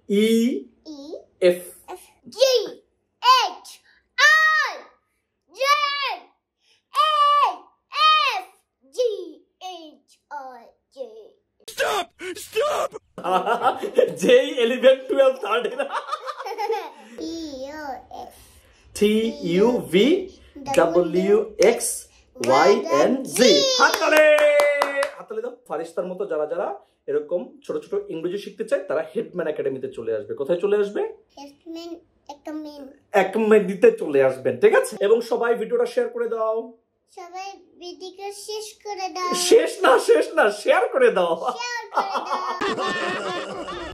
E F G H I J A F G H I J. Stop! J 11 12 13 T U V W X Y and Z. হাততালি দাও। ফারিস্তার মতো যারা যারা এরকম ছোট ছোট ইংরেজি শিখতে চায় তারা হেডম্যান একাডেমিতে চলে আসবে। কোথায় চলে আসবে? হেডম্যান একাডেমিতে চলে আসবেন, ঠিক আছে? এবং সবাই ভিডিওটা শেয়ার করে দাও। সবাই ভিডিওটা শেষ করে দাও। শেষ না শেয়ার করে দাও।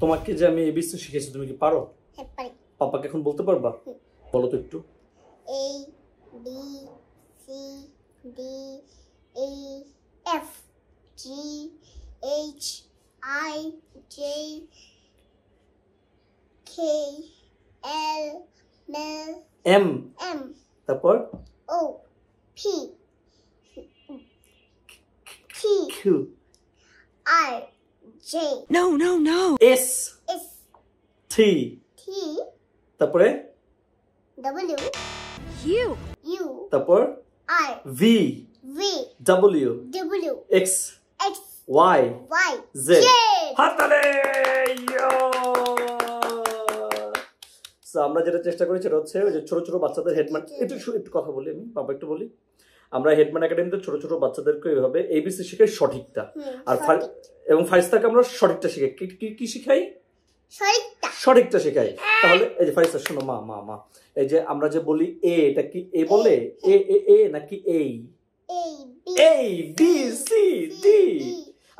তোমাকে যে আমি এবিসি শিখেছি তুমি কি পারো? হ্যাঁ পারি। পাপাকে এখন বলতে পারবা? বলো তো একটু। A B C D E F G H I J K L M তারপর O P Q Q R J No. S S T T তারপরে W U তারপর R V V W W X X Y Y Z। Z। হাততালি। So আমরা যেটা চেষ্টা করেছি সেটা হচ্ছে ওই যে ছোট ছোট বাচ্চাদের হেডম্যান একটু কথা বলি আমি বাবা একটু বলি। আমরা হেডম্যান একাডেমিতে ছোট ছোট বাচ্চাদেরকে এইভাবে এবিসি শিখাই সঠিকটা, আর এবং ফারিস্তাকে আমরা সঠিকটা শিখাই। কি শিখাই? সঠিকটা শেখাই। তাহলে এই যে ফারিস্তা শোনো, মা এই যে আমরা যে বলি এ, এটা কি এ বলে? এ নাকি এই? A B C D।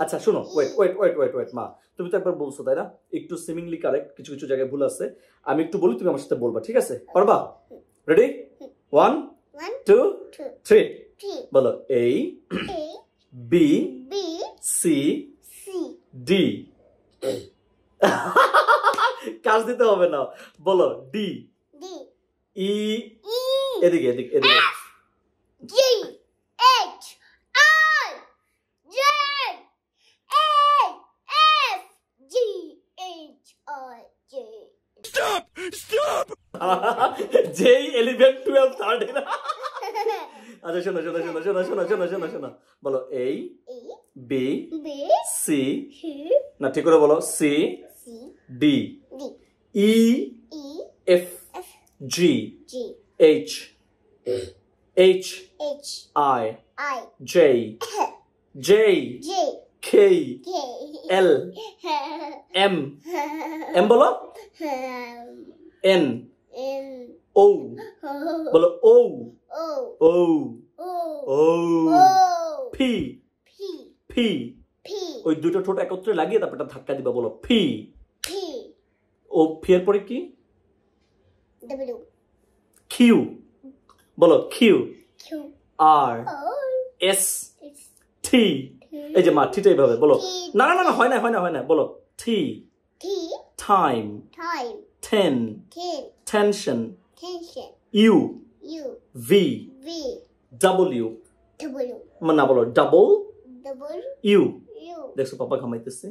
আচ্ছা শোনো, ওয়েট মা, তুমি তো একবার বলছো তাই না? একটু সিমিংলি কারেক্ট, কিছু কিছু জায়গায় ভুল আছে। আমি একটু বলি, তুমি আমার সাথে বলবা, ঠিক আছে? পারবা? রেডি? 1 2 3 বলো। A B C D। কাজ দিতে হবে না, বলো ডি ই এদিকে G H I J A F G H I J। Stop! J 11 12 13 আচ্ছা শোনো বলো A B C না ঠিক করে বলো C D E F G H I J K L M বলো N O বলো O P ওই দুটো ঠোঁট একত্রে লাগিয়ে তারপর একটা ধাক্কা দিবা, বলো পি। ও পি এর পরে কি? কিউ বলো কিউ। আর এস টি। এই যে মা ঠিটা এইভাবে বলো। না হয় না বলো T. Time ten tension U V W না বলো ডাবল ইউ। দেখছো পাপা ঘামাইতেছে,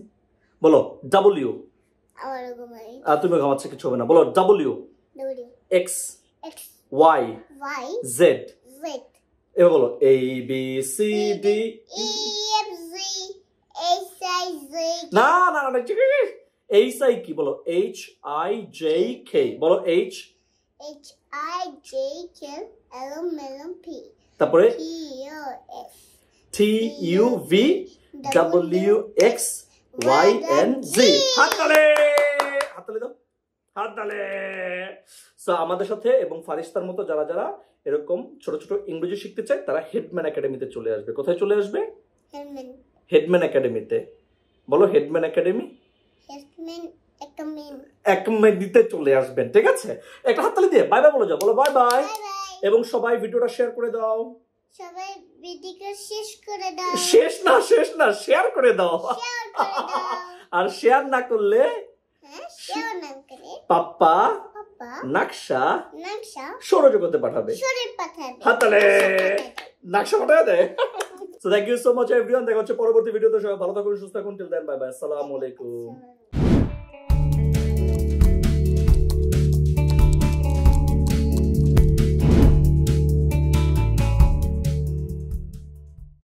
বলো ডব্লিউ। তুমি ঘামাচ্ছে কিছু হবে না, বলো ডব্লিউ এক্স ওয়াই জেড। এবার বলো এ বি সি ডি না এইচ আই কি? বলো এইচ আই জে কে। বলো এইচ তারপরে T U V W X Y and G. হাততালি দাও। সো আমাদের সাথে এবং ফারিস্তার মতো যারা যারা এরকম ছোট ছোট ইংরেজি শিখতে চায় তারা হেডম্যান একাডেমিতে চলে আসবে। কোথায় চলে আসবে? হেডম্যান একাডেমিতে। বলো হেডম্যান একাডেমি একাডেমিতে চলে আসবেন, ঠিক আছে? একটা হাততালি দিয়ে বাই বাই বলে যাও। বলো বাই বাই। এবং সবাই ভিডিওটা শেয়ার করে দাও। সবাই ভিডিওটা শেষ করে দাও। শেষ না শেয়ার করে দাও। আর শেয়ার না করলে পাপ্পা নকশা সৌরজগতে পাঠাবে। হাততালি। নকশা পাঠাবে দেয়। So thank you so much everyone. দেখা হচ্ছে পরবর্তী ভিডিওতে। সবাই ভালো থাকুন, সুস্থ থাকুন। Till then, bye bye. আসসালামু আলাইকুম।